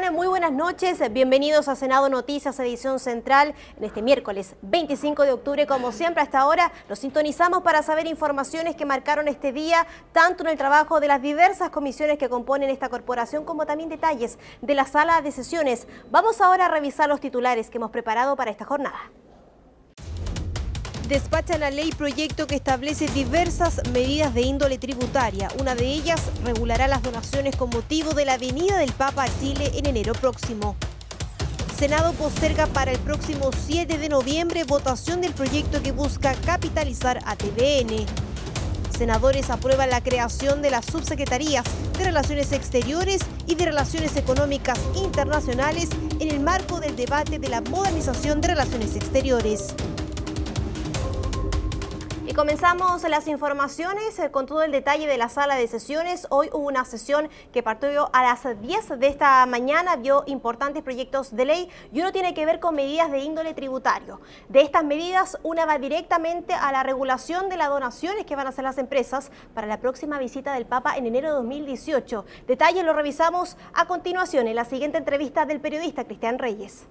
están? Muy buenas noches. Bienvenidos a Senado Noticias, edición central, en este miércoles 25 de octubre. Como siempre, hasta ahora nos sintonizamos para saber informaciones que marcaron este día, tanto en el trabajo de las diversas comisiones que componen esta corporación, como también detalles de la sala de sesiones. Vamos ahora a revisar los titulares que hemos preparado para esta jornada. Despacha la ley proyecto que establece diversas medidas de índole tributaria. Una de ellas regulará las donaciones con motivo de la venida del Papa a Chile en enero próximo. Senado posterga para el próximo 7 de noviembre votación del proyecto que busca capitalizar a TVN. Senadores aprueban la creación de las subsecretarías de Relaciones Exteriores y de Relaciones Económicas Internacionales en el marco del debate de la modernización de Relaciones Exteriores. Y comenzamos las informaciones con todo el detalle de la sala de sesiones. Hoy hubo una sesión que partió a las 10 de esta mañana, vio importantes proyectos de ley y uno tiene que ver con medidas de índole tributario. De estas medidas, una va directamente a la regulación de las donaciones que van a hacer las empresas para la próxima visita del Papa en enero de 2018. Detalles lo revisamos a continuación en la siguiente entrevista del periodista Cristian Reyes.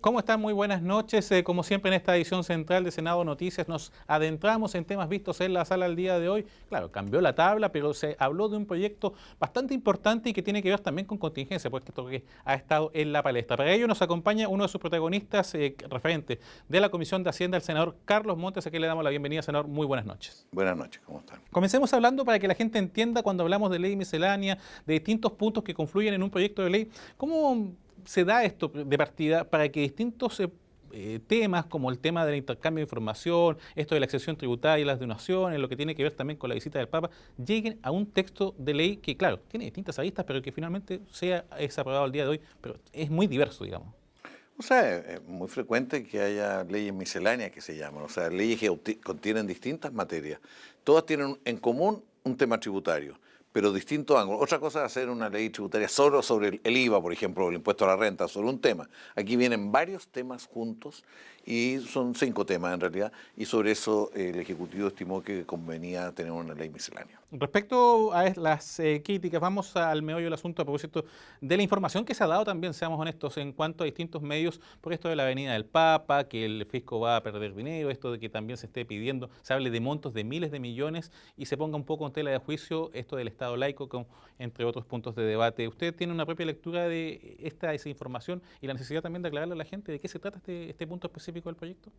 ¿Cómo están? Muy buenas noches. Como siempre en esta edición central de Senado Noticias nos adentramos en temas vistos en la sala el día de hoy. Claro, cambió la tabla, pero se habló de un proyecto bastante importante y que tiene que ver también con contingencia, puesto que ha estado en la palestra. Para ello nos acompaña uno de sus protagonistas referentes de la Comisión de Hacienda, el senador Carlos Montes, a quien le damos la bienvenida. Senador, muy buenas noches. Buenas noches, ¿cómo están? Comencemos hablando para que la gente entienda cuando hablamos de ley miscelánea, de distintos puntos que confluyen en un proyecto de ley. ¿Cómo se da esto de partida para que distintos temas como el tema del intercambio de información, esto de la exención tributaria y las donaciones, lo que tiene que ver también con la visita del Papa, lleguen a un texto de ley que, claro, tiene distintas aristas, pero que finalmente es aprobado el día de hoy, pero es muy diverso, digamos? O sea, es muy frecuente que haya leyes misceláneas que se llaman, o sea, leyes que contienen distintas materias. Todas tienen en común un tema tributario, pero distintos ángulos. Otra cosa es hacer una ley tributaria solo sobre el IVA, por ejemplo, el impuesto a la renta, sobre un tema. Aquí vienen varios temas juntos y son 5 temas en realidad, y sobre eso el Ejecutivo estimó que convenía tener una ley miscelánea. Respecto a las críticas, vamos al meollo del asunto a propósito de la información que se ha dado también, seamos honestos, en cuanto a distintos medios, por esto de la venida del Papa, que el fisco va a perder dinero, esto de que también se esté pidiendo, se hable de montos de miles de millones y se ponga un poco en tela de juicio esto del Estado laico, entre otros puntos de debate. ¿Usted tiene una propia lectura de esa información y la necesidad también de aclararle a la gente de qué se trata este punto específico del proyecto?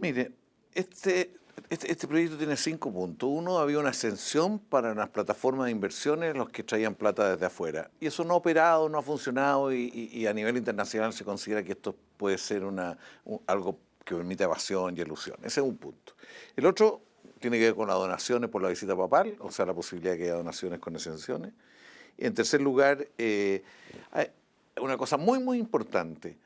Mire, este proyecto tiene 5 puntos. Uno, había una exención para las plataformas de inversiones, los que traían plata desde afuera. Y eso no ha operado, no ha funcionado y a nivel internacional se considera que esto puede ser algo que permite evasión y elusión. Ese es un punto. El otro tiene que ver con las donaciones por la visita papal, o sea, la posibilidad de que haya donaciones con exenciones. Y en tercer lugar, hay una cosa muy, muy importante,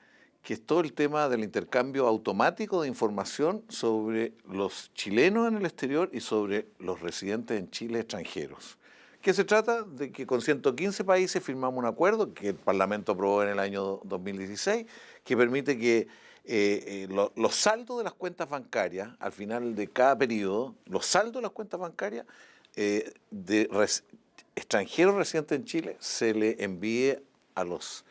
que es todo el tema del intercambio automático de información sobre los chilenos en el exterior y sobre los residentes en Chile extranjeros. ¿Qué se trata? De que con 115 países firmamos un acuerdo que el Parlamento aprobó en el año 2016, que permite que los saldos de las cuentas bancarias, al final de cada periodo, los saldos de las cuentas bancarias de extranjeros residentes en Chile se le envíe a los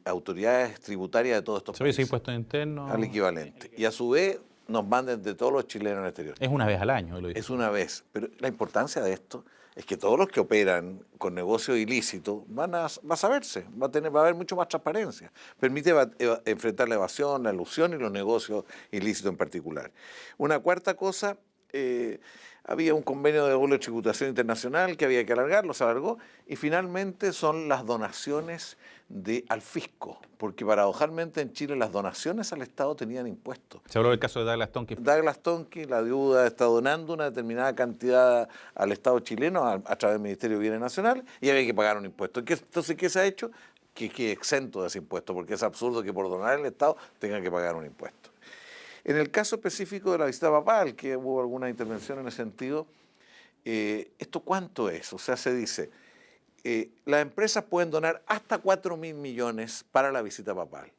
autoridades tributarias de todos estos países. Servicio de Impuestos Internos. Al equivalente. Y a su vez nos manden de todos los chilenos en el exterior. Es una vez al año. Es una vez. Pero la importancia de esto es que todos los que operan con negocios ilícitos va a saberse, va a haber mucho más transparencia. Permite enfrentar la evasión, la elusión y los negocios ilícitos en particular. Una cuarta cosa, había un convenio de doble tributación internacional que había que alargarlo, se alargó, y finalmente son las donaciones al fisco, porque paradojalmente en Chile las donaciones al Estado tenían impuestos. Se habló del caso de Douglas Tonkin. Douglas Tonkin, la deuda está donando una determinada cantidad al Estado chileno a través del Ministerio de Bienes Nacionales y había que pagar un impuesto. Entonces, ¿qué se ha hecho? Que exento de ese impuesto, porque es absurdo que por donar al Estado tengan que pagar un impuesto. En el caso específico de la visita papal, que hubo alguna intervención en ese sentido, ¿esto cuánto es? O sea, se dice, las empresas pueden donar hasta 4.000 millones para la visita papal.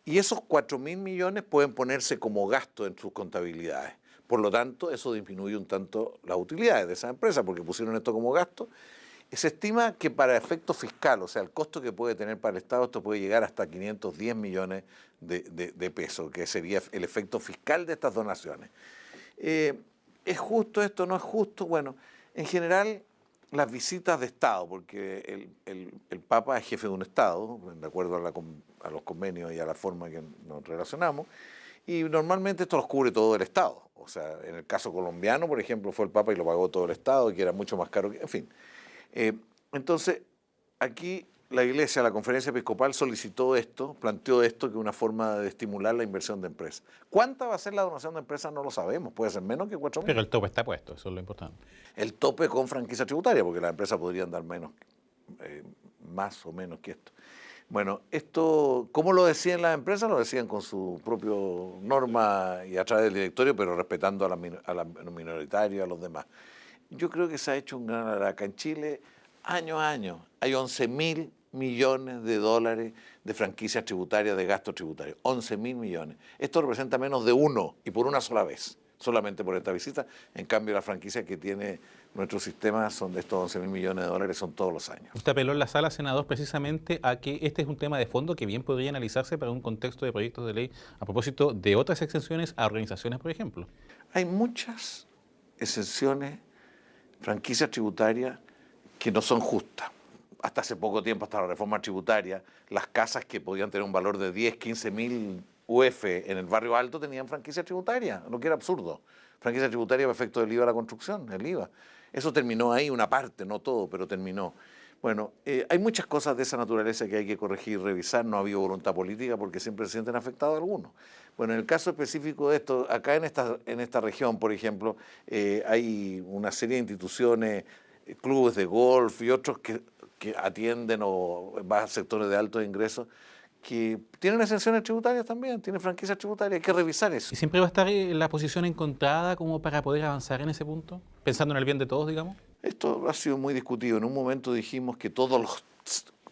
Y esos 4.000 millones pueden ponerse como gasto en sus contabilidades. Por lo tanto, eso disminuye un tanto las utilidades de esas empresas, porque pusieron esto como gasto. Se estima que para efecto fiscal, o sea, el costo que puede tener para el Estado, esto puede llegar hasta 510 millones de pesos, que sería el efecto fiscal de estas donaciones. ¿Es justo esto? ¿No es justo? Bueno, en general, las visitas de Estado, porque el Papa es jefe de un Estado, de acuerdo a los convenios y a la forma que nos relacionamos, y normalmente esto los cubre todo el Estado. O sea, en el caso colombiano, por ejemplo, fue el Papa y lo pagó todo el Estado, que era mucho más caro, en fin. Entonces, aquí la Iglesia, la Conferencia Episcopal solicitó esto, planteó esto, que una forma de estimular la inversión de empresas. ¿Cuánta va a ser la donación de empresas? No lo sabemos, puede ser menos que 4.000. Pero el tope está puesto, eso es lo importante. El tope con franquicia tributaria, porque las empresas podrían dar menos, más o menos que esto. Bueno, esto, ¿cómo lo decían las empresas? Lo decían con su propia norma y a través del directorio, pero respetando a los minoritarios, a los demás. Yo creo que se ha hecho un gran araca en Chile, año a año. Hay 11.000 millones de dólares de franquicias tributarias, de gastos tributarios. 11.000 millones. Esto representa menos de uno, y por una sola vez, solamente por esta visita. En cambio, las franquicias que tiene nuestro sistema son de estos 11.000 millones de dólares, son todos los años. Usted apeló en la sala, senador, precisamente a que este es un tema de fondo que bien podría analizarse para un contexto de proyectos de ley a propósito de otras exenciones a organizaciones, por ejemplo. Hay muchas exenciones, franquicias tributarias, que no son justas. Hasta hace poco tiempo, hasta la reforma tributaria, las casas que podían tener un valor de 10, 15.000 UF en el barrio alto tenían franquicia tributaria, lo que era absurdo. Franquicia tributaria para efecto del IVA a la construcción, el IVA. Eso terminó ahí, una parte, no todo, pero terminó. Bueno, hay muchas cosas de esa naturaleza que hay que corregir y revisar. No ha habido voluntad política porque siempre se sienten afectados algunos. Bueno, en el caso específico de esto, acá en esta región, por ejemplo, hay una serie de instituciones, clubes de golf y otros que atienden o van a sectores de altos ingresos, que tienen exenciones tributarias también, tienen franquicias tributarias, hay que revisar eso. ¿Y siempre va a estar la posición encontrada como para poder avanzar en ese punto? Pensando en el bien de todos, digamos. Esto ha sido muy discutido. En un momento dijimos que todos los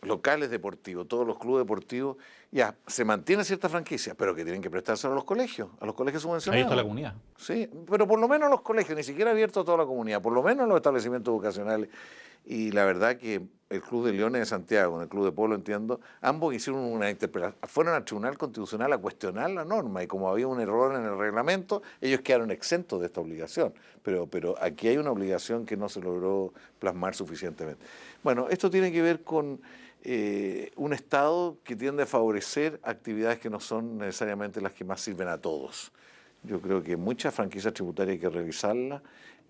locales deportivos, todos los clubes deportivos, ya se mantiene cierta franquicia, pero que tienen que prestárselo a los colegios subvencionados. Ahí está la comunidad. Sí, pero por lo menos los colegios, ni siquiera abierto a toda la comunidad, por lo menos los establecimientos educacionales. Y la verdad que el Club de Leones de Santiago, con el Club de Polo, entiendo, ambos hicieron una interpelación, fueron al Tribunal Constitucional a cuestionar la norma, y como había un error en el reglamento, ellos quedaron exentos de esta obligación. Pero aquí hay una obligación que no se logró plasmar suficientemente. Bueno, esto tiene que ver con un Estado que tiende a favorecer actividades que no son necesariamente las que más sirven a todos. Yo creo que muchas franquicias tributarias hay que revisarlas,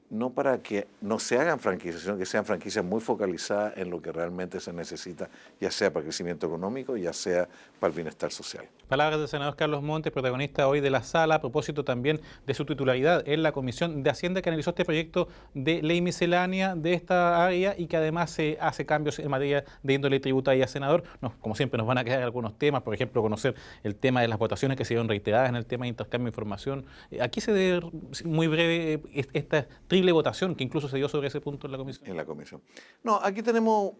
no para que no se hagan franquicias, sino que sean franquicias muy focalizadas en lo que realmente se necesita, ya sea para el crecimiento económico, ya sea para el bienestar social. Palabras del senador Carlos Montes, protagonista hoy de la sala, a propósito también de su titularidad en la Comisión de Hacienda, que analizó este proyecto de ley miscelánea de esta área y que además hace cambios en materia de índole tributaria. Senador, como siempre nos van a quedar algunos temas, por ejemplo, conocer el tema de las votaciones que se dieron reiteradas en el tema de intercambio de información. Aquí se debe, muy breve, esta triple votación que incluso se dio sobre ese punto en la comisión. En la comisión. No, aquí tenemos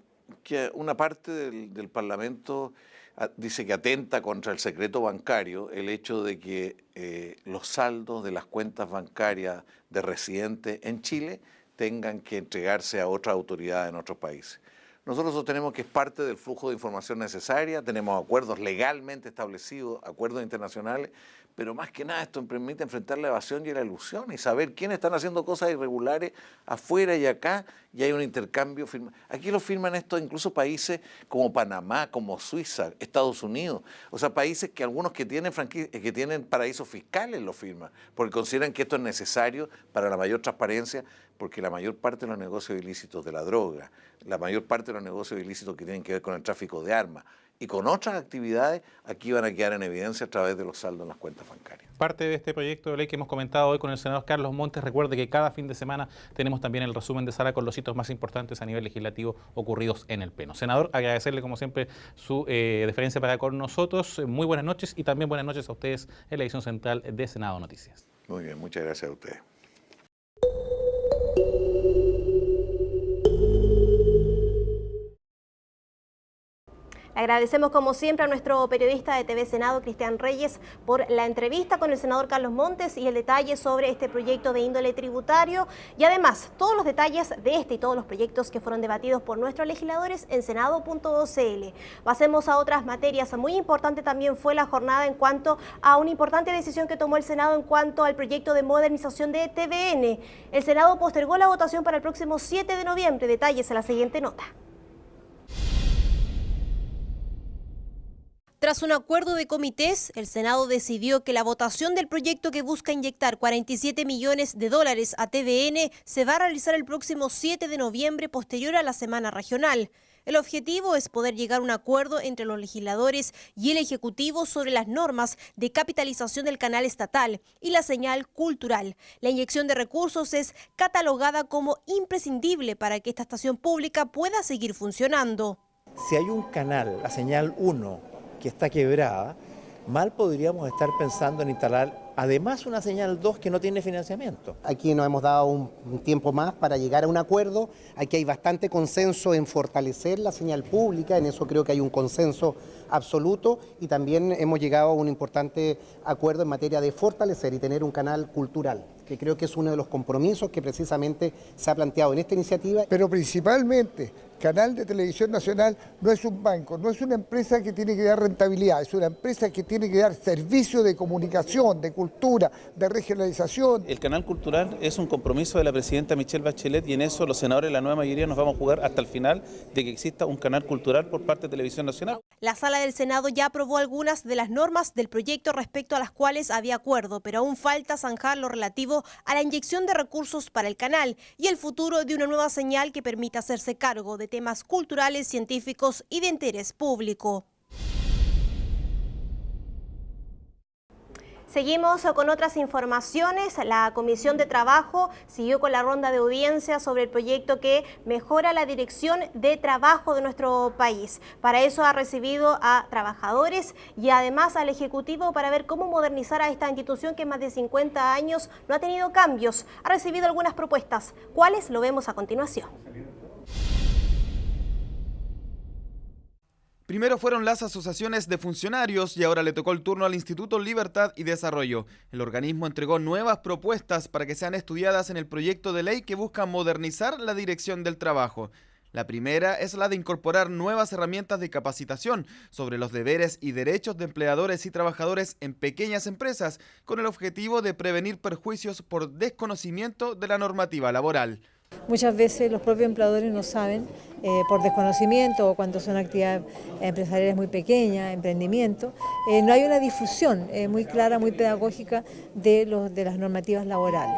que una parte del Parlamento dice que atenta contra el secreto bancario el hecho de que los saldos de las cuentas bancarias de residentes en Chile tengan que entregarse a otras autoridades en otros países. Nosotros sostenemos que es parte del flujo de información necesaria, tenemos acuerdos legalmente establecidos, acuerdos internacionales, pero más que nada esto permite enfrentar la evasión y la ilusión y saber quiénes están haciendo cosas irregulares afuera y acá, y hay un intercambio. Aquí lo firman esto incluso países como Panamá, como Suiza, Estados Unidos, o sea, países que algunos que tienen paraísos fiscales lo firman, porque consideran que esto es necesario para la mayor transparencia, porque la mayor parte de los negocios ilícitos de la droga, la mayor parte de los negocios ilícitos que tienen que ver con el tráfico de armas y con otras actividades, aquí van a quedar en evidencia a través de los saldos en las cuentas bancarias. Parte de este proyecto de ley que hemos comentado hoy con el senador Carlos Montes, recuerde que cada fin de semana tenemos también el resumen de sala con los hitos más importantes a nivel legislativo ocurridos en el Pleno. Senador, agradecerle como siempre su deferencia para con nosotros. Muy buenas noches y también buenas noches a ustedes en la edición central de Senado Noticias. Muy bien, muchas gracias a ustedes. Le agradecemos como siempre a nuestro periodista de TV Senado, Cristian Reyes, por la entrevista con el senador Carlos Montes y el detalle sobre este proyecto de índole tributario y además todos los detalles de este y todos los proyectos que fueron debatidos por nuestros legisladores en senado.cl. Pasemos a otras materias. Muy importante también fue la jornada en cuanto a una importante decisión que tomó el Senado en cuanto al proyecto de modernización de TVN. El Senado postergó la votación para el próximo 7 de noviembre. Detalles en la siguiente nota. Tras un acuerdo de comités, el Senado decidió que la votación del proyecto que busca inyectar 47 millones de dólares a TVN se va a realizar el próximo 7 de noviembre, posterior a la semana regional. El objetivo es poder llegar a un acuerdo entre los legisladores y el Ejecutivo sobre las normas de capitalización del canal estatal y la señal cultural. La inyección de recursos es catalogada como imprescindible para que esta estación pública pueda seguir funcionando. Si hay un canal, la señal 1, que está quebrada, mal podríamos estar pensando en instalar además una señal 2 que no tiene financiamiento. Aquí nos hemos dado un tiempo más para llegar a un acuerdo. Aquí hay bastante consenso en fortalecer la señal pública, en eso creo que hay un consenso absoluto, y también hemos llegado a un importante acuerdo en materia de fortalecer y tener un canal cultural, que creo que es uno de los compromisos que precisamente se ha planteado en esta iniciativa. Pero principalmente, Canal de Televisión Nacional no es un banco, no es una empresa que tiene que dar rentabilidad, es una empresa que tiene que dar servicio de comunicación, de cultura, de regionalización. El canal cultural es un compromiso de la presidenta Michelle Bachelet, y en eso los senadores de la nueva mayoría nos vamos a jugar hasta el final de que exista un canal cultural por parte de Televisión Nacional. La Sala del Senado ya aprobó algunas de las normas del proyecto respecto a las cuales había acuerdo, pero aún falta zanjar lo relativo a la inyección de recursos para el canal y el futuro de una nueva señal que permita hacerse cargo de temas culturales, científicos y de interés público. Seguimos con otras informaciones. La Comisión de Trabajo siguió con la ronda de audiencias sobre el proyecto que mejora la dirección de trabajo de nuestro país. Para eso ha recibido a trabajadores y además al Ejecutivo para ver cómo modernizar a esta institución que en más de 50 años no ha tenido cambios. Ha recibido algunas propuestas. ¿Cuáles? Lo vemos a continuación. Primero fueron las asociaciones de funcionarios y ahora le tocó el turno al Instituto Libertad y Desarrollo. El organismo entregó nuevas propuestas para que sean estudiadas en el proyecto de ley que busca modernizar la dirección del trabajo. La primera es la de incorporar nuevas herramientas de capacitación sobre los deberes y derechos de empleadores y trabajadores en pequeñas empresas, con el objetivo de prevenir perjuicios por desconocimiento de la normativa laboral. Muchas veces los propios empleadores no saben, por desconocimiento o cuando son actividades empresariales muy pequeñas, emprendimiento, no hay una difusión muy clara, muy pedagógica de las normativas laborales.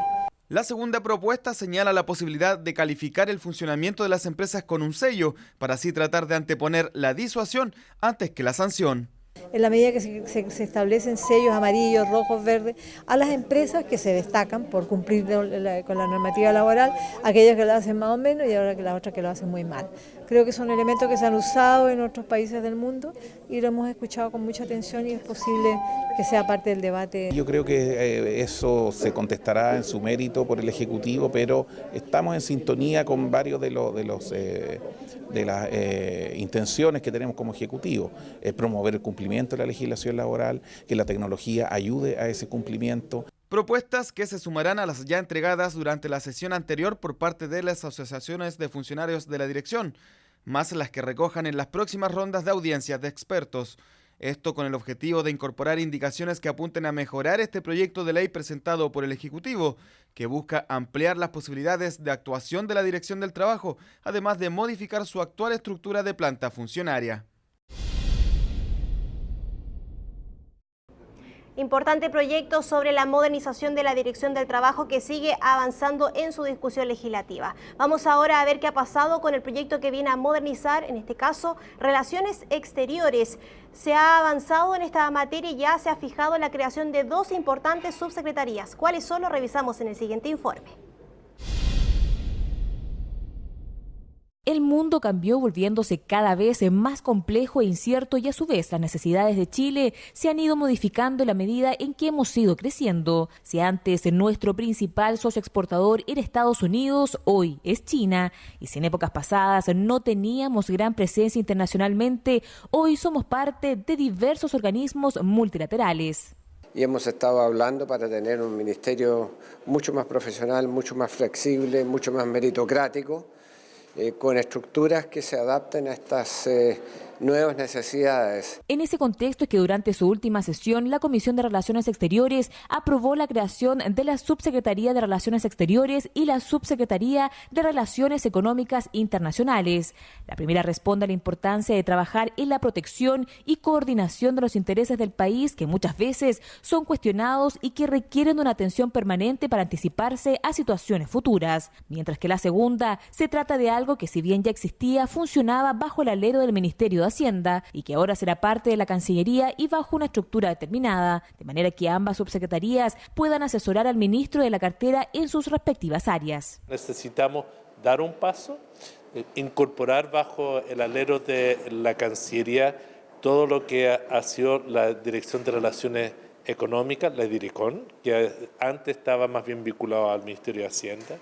La segunda propuesta señala la posibilidad de calificar el funcionamiento de las empresas con un sello, para así tratar de anteponer la disuasión antes que la sanción. En la medida que se establecen sellos amarillos, rojos, verdes, a las empresas que se destacan por cumplir con la normativa laboral, aquellas que lo hacen más o menos y ahora que las otras que lo hacen muy mal. Creo que son elementos que se han usado en otros países del mundo y lo hemos escuchado con mucha atención y es posible que sea parte del debate. Yo creo que eso se contestará en su mérito por el Ejecutivo, pero estamos en sintonía con varios de las intenciones que tenemos como Ejecutivo, promover el cumplimiento de la legislación laboral, que la tecnología ayude a ese cumplimiento. Propuestas que se sumarán a las ya entregadas durante la sesión anterior por parte de las asociaciones de funcionarios de la dirección, más las que recojan en las próximas rondas de audiencias de expertos. Esto con el objetivo de incorporar indicaciones que apunten a mejorar este proyecto de ley presentado por el Ejecutivo, que busca ampliar las posibilidades de actuación de la Dirección del Trabajo, además de modificar su actual estructura de planta funcionaria. Importante proyecto sobre la modernización de la Dirección del Trabajo que sigue avanzando en su discusión legislativa. Vamos ahora a ver qué ha pasado con el proyecto que viene a modernizar, en este caso, Relaciones Exteriores. Se ha avanzado en esta materia y ya se ha fijado la creación de 2 importantes subsecretarías. ¿Cuáles son? Lo revisamos en el siguiente informe. El mundo cambió volviéndose cada vez más complejo e incierto y a su vez las necesidades de Chile se han ido modificando en la medida en que hemos ido creciendo. Si antes nuestro principal socio exportador era Estados Unidos, hoy es China. Y si en épocas pasadas no teníamos gran presencia internacionalmente, hoy somos parte de diversos organismos multilaterales. Y hemos estado hablando para tener un ministerio mucho más profesional, mucho más flexible, mucho más meritocrático, con estructuras que se adapten a estas nuevas necesidades. En ese contexto es que durante su última sesión, la Comisión de Relaciones Exteriores aprobó la creación de la Subsecretaría de Relaciones Exteriores y la Subsecretaría de Relaciones Económicas Internacionales. La primera responde a la importancia de trabajar en la protección y coordinación de los intereses del país, que muchas veces son cuestionados y que requieren de una atención permanente para anticiparse a situaciones futuras. Mientras que la segunda se trata de algo que, si bien ya existía, funcionaba bajo el alero del Ministerio de Hacienda y que ahora será parte de la Cancillería y bajo una estructura determinada, de manera que ambas subsecretarías puedan asesorar al ministro de la cartera en sus respectivas áreas. Necesitamos dar un paso, incorporar bajo el alero de la Cancillería todo lo que ha sido la Dirección de Relaciones Económicas, la DIRECON, que antes estaba más bien vinculado al Ministerio de Hacienda,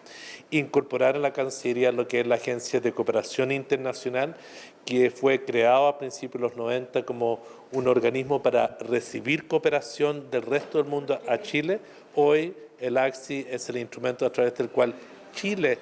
incorporar en la Cancillería lo que es la Agencia de Cooperación Internacional, que fue creado a principios de los 90 como un organismo para recibir cooperación del resto del mundo a Chile. Hoy el ACSI es el instrumento a través del cual Chile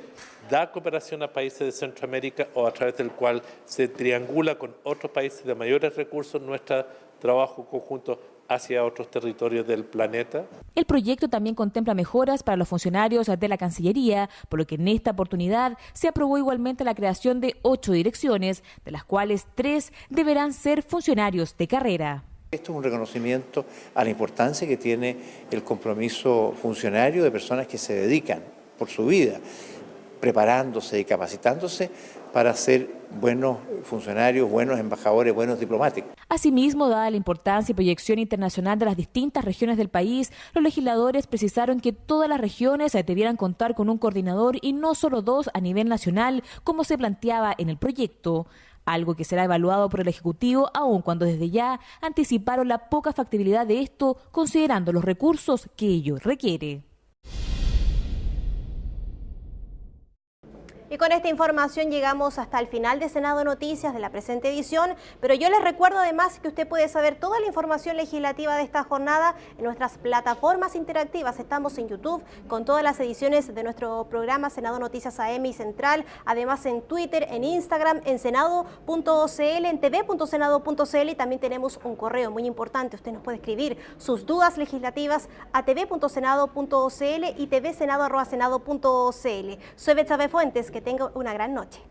da cooperación a países de Centroamérica o a través del cual se triangula con otros países de mayores recursos nuestro trabajo conjunto hacia otros territorios del planeta. El proyecto también contempla mejoras para los funcionarios de la Cancillería, por lo que en esta oportunidad se aprobó igualmente la creación de 8 direcciones, de las cuales 3 deberán ser funcionarios de carrera. Esto es un reconocimiento a la importancia que tiene el compromiso funcionario de personas que se dedican por su vida, preparándose y capacitándose para ser buenos funcionarios, buenos embajadores, buenos diplomáticos. Asimismo, dada la importancia y proyección internacional de las distintas regiones del país, los legisladores precisaron que todas las regiones debieran contar con un coordinador y no solo 2 a nivel nacional, como se planteaba en el proyecto. Algo que será evaluado por el Ejecutivo, aun cuando desde ya anticiparon la poca factibilidad de esto, considerando los recursos que ello requiere. Y con esta información llegamos hasta el final de Senado Noticias de la presente edición, pero yo les recuerdo además que usted puede saber toda la información legislativa de esta jornada en nuestras plataformas interactivas. Estamos en YouTube con todas las ediciones de nuestro programa Senado Noticias AM y Central, además en Twitter, en Instagram, en senado.cl, en tv.senado.cl y también tenemos un correo muy importante. Usted nos puede escribir sus dudas legislativas a tv.senado.cl y tvsenado@senado.cl. Soy Betsabe Fuentes, que tenga una gran noche.